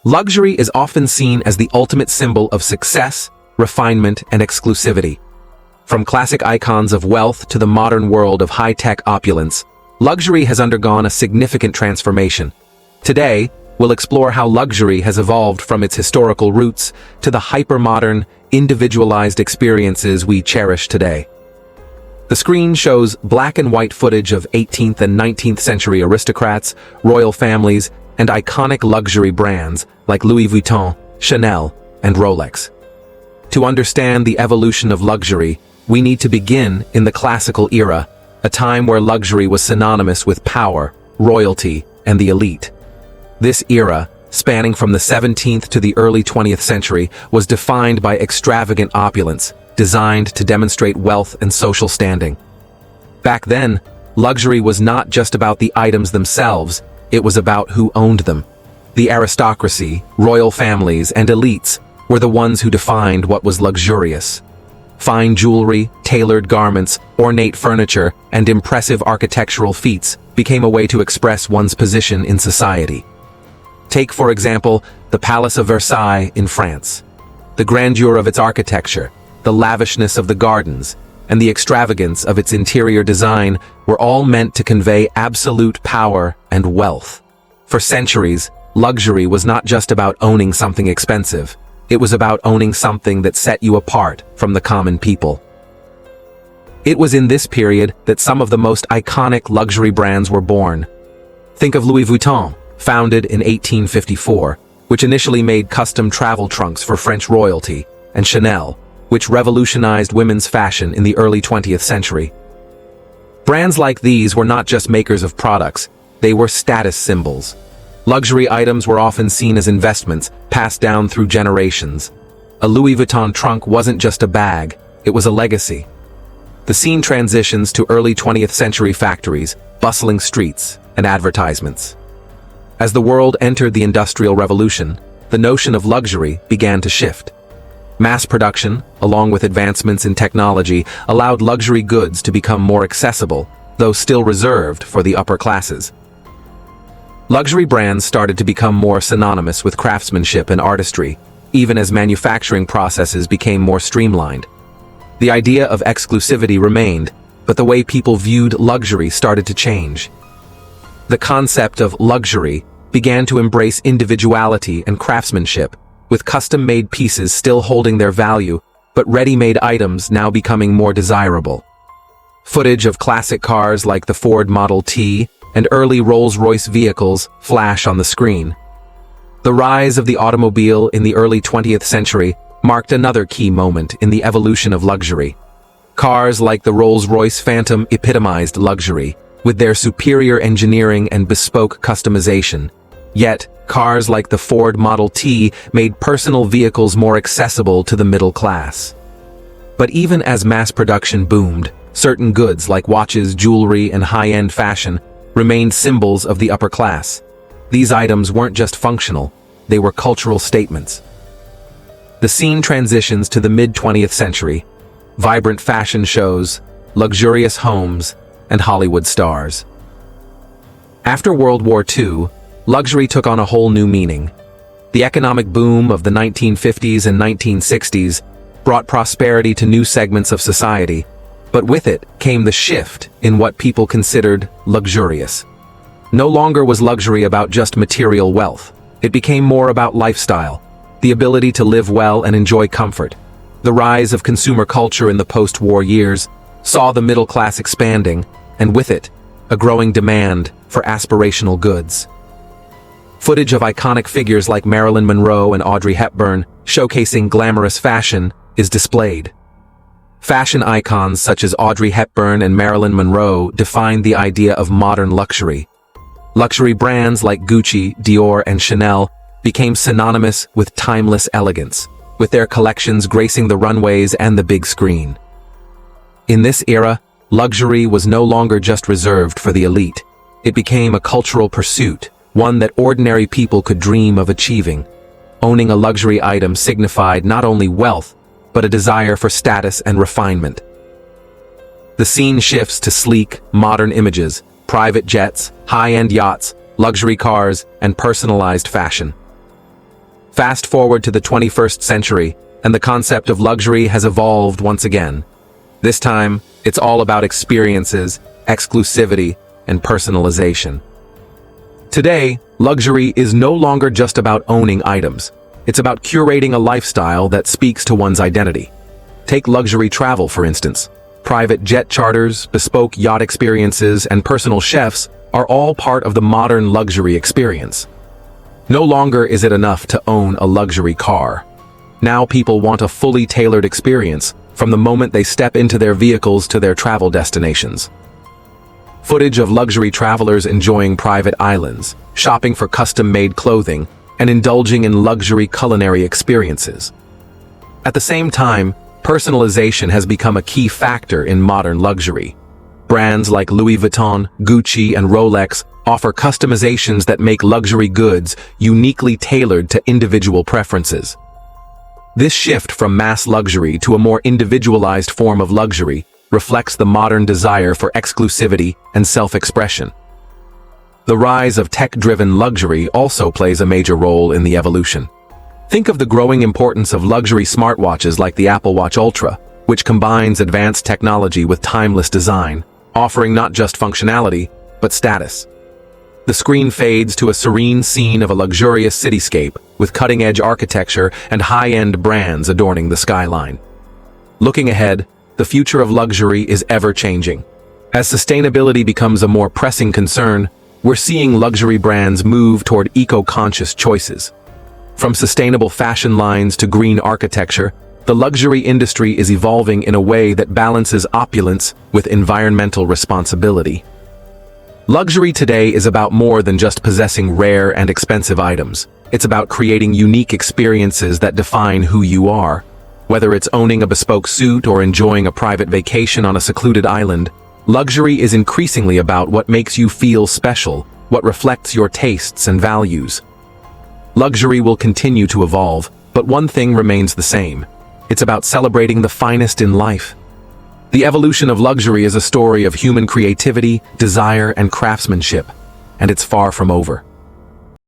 Luxury is often seen as the ultimate symbol of success, refinement, and exclusivity. From classic icons of wealth to the modern world of high-tech opulence, luxury has undergone a significant transformation. Today, we'll explore how luxury has evolved from its historical roots to the hyper-modern, individualized experiences we cherish today. The screen shows black and white footage of 18th and 19th century aristocrats, royal families, and iconic luxury brands like Louis Vuitton, Chanel, and Rolex. To understand the evolution of luxury, we need to begin in the classical era, a time where luxury was synonymous with power, royalty, and the elite. This era, spanning from the 17th to the early 20th century, was defined by extravagant opulence, designed to demonstrate wealth and social standing. Back then, luxury was not just about the items themselves, it was about who owned them. The aristocracy, royal families, and elites were the ones who defined what was luxurious. Fine jewelry, tailored garments, ornate furniture, and impressive architectural feats became a way to express one's position in society. Take, for example, the Palace of Versailles in France. The grandeur of its architecture, the lavishness of the gardens, and the extravagance of its interior design were all meant to convey absolute power and wealth. For centuries, luxury was not just about owning something expensive. It was about owning something that set you apart from the common people. It was in this period that some of the most iconic luxury brands were born. Think of Louis Vuitton, founded in 1854, which initially made custom travel trunks for French royalty, and Chanel, which revolutionized women's fashion in the early 20th century. Brands like these were not just makers of products, they were status symbols. Luxury items were often seen as investments, passed down through generations. A Louis Vuitton trunk wasn't just a bag, it was a legacy. The scene transitions to early 20th century factories, bustling streets, and advertisements. As the world entered the Industrial Revolution, the notion of luxury began to shift. Mass production, along with advancements in technology, allowed luxury goods to become more accessible, though still reserved for the upper classes. Luxury brands started to become more synonymous with craftsmanship and artistry, even as manufacturing processes became more streamlined. The idea of exclusivity remained, but the way people viewed luxury started to change. The concept of luxury began to embrace individuality and craftsmanship, with custom-made pieces still holding their value, but ready-made items now becoming more desirable. Footage of classic cars like the Ford Model T and early Rolls-Royce vehicles flash on the screen. The rise of the automobile in the early 20th century marked another key moment in the evolution of luxury. Cars like the Rolls-Royce Phantom epitomized luxury, with their superior engineering and bespoke customization. Yet, cars like the Ford Model T made personal vehicles more accessible to the middle class. But even as mass production boomed, certain goods like watches, jewelry, and high-end fashion remained symbols of the upper class. These items weren't just functional, they were cultural statements. The scene transitions to the mid-20th century, vibrant fashion shows, luxurious homes, and Hollywood stars. After World War II, luxury took on a whole new meaning. The economic boom of the 1950s and 1960s brought prosperity to new segments of society, but with it came the shift in what people considered luxurious. No longer was luxury about just material wealth. It became more about lifestyle, the ability to live well and enjoy comfort. The rise of consumer culture in the post-war years saw the middle class expanding, and with it, a growing demand for aspirational goods. Footage of iconic figures like Marilyn Monroe and Audrey Hepburn, showcasing glamorous fashion, is displayed. Fashion icons such as Audrey Hepburn and Marilyn Monroe defined the idea of modern luxury. Luxury brands like Gucci, Dior, and Chanel became synonymous with timeless elegance, with their collections gracing the runways and the big screen. In this era, luxury was no longer just reserved for the elite. It became a cultural pursuit, one that ordinary people could dream of achieving. Owning a luxury item signified not only wealth, but a desire for status and refinement. The scene shifts to sleek, modern images, private jets, high-end yachts, luxury cars, and personalized fashion. Fast forward to the 21st century, and the concept of luxury has evolved once again. This time, it's all about experiences, exclusivity, and personalization. Today, luxury is no longer just about owning items. It's about curating a lifestyle that speaks to one's identity. Take luxury travel, for instance. Private jet charters, bespoke yacht experiences, and personal chefs are all part of the modern luxury experience. No longer is it enough to own a luxury car. Now people want a fully tailored experience from the moment they step into their vehicles to their travel destinations. Footage of luxury travelers enjoying private islands, shopping for custom-made clothing, and indulging in luxury culinary experiences. At the same time, personalization has become a key factor in modern luxury. Brands like Louis Vuitton, Gucci, and Rolex offer customizations that make luxury goods uniquely tailored to individual preferences. This shift from mass luxury to a more individualized form of luxury reflects the modern desire for exclusivity and self-expression. The rise of tech-driven luxury also plays a major role in the evolution. Think of the growing importance of luxury smartwatches like the Apple Watch Ultra, which combines advanced technology with timeless design, offering not just functionality, but status. The screen fades to a serene scene of a luxurious cityscape, with cutting-edge architecture and high-end brands adorning the skyline. Looking ahead, the future of luxury is ever-changing. As sustainability becomes a more pressing concern, we're seeing luxury brands move toward eco-conscious choices. From sustainable fashion lines to green architecture, the luxury industry is evolving in a way that balances opulence with environmental responsibility. Luxury today is about more than just possessing rare and expensive items. It's about creating unique experiences that define who you are. Whether it's owning a bespoke suit or enjoying a private vacation on a secluded island, luxury is increasingly about what makes you feel special, what reflects your tastes and values. Luxury will continue to evolve, but one thing remains the same. It's about celebrating the finest in life. The evolution of luxury is a story of human creativity, desire, and craftsmanship, and it's far from over.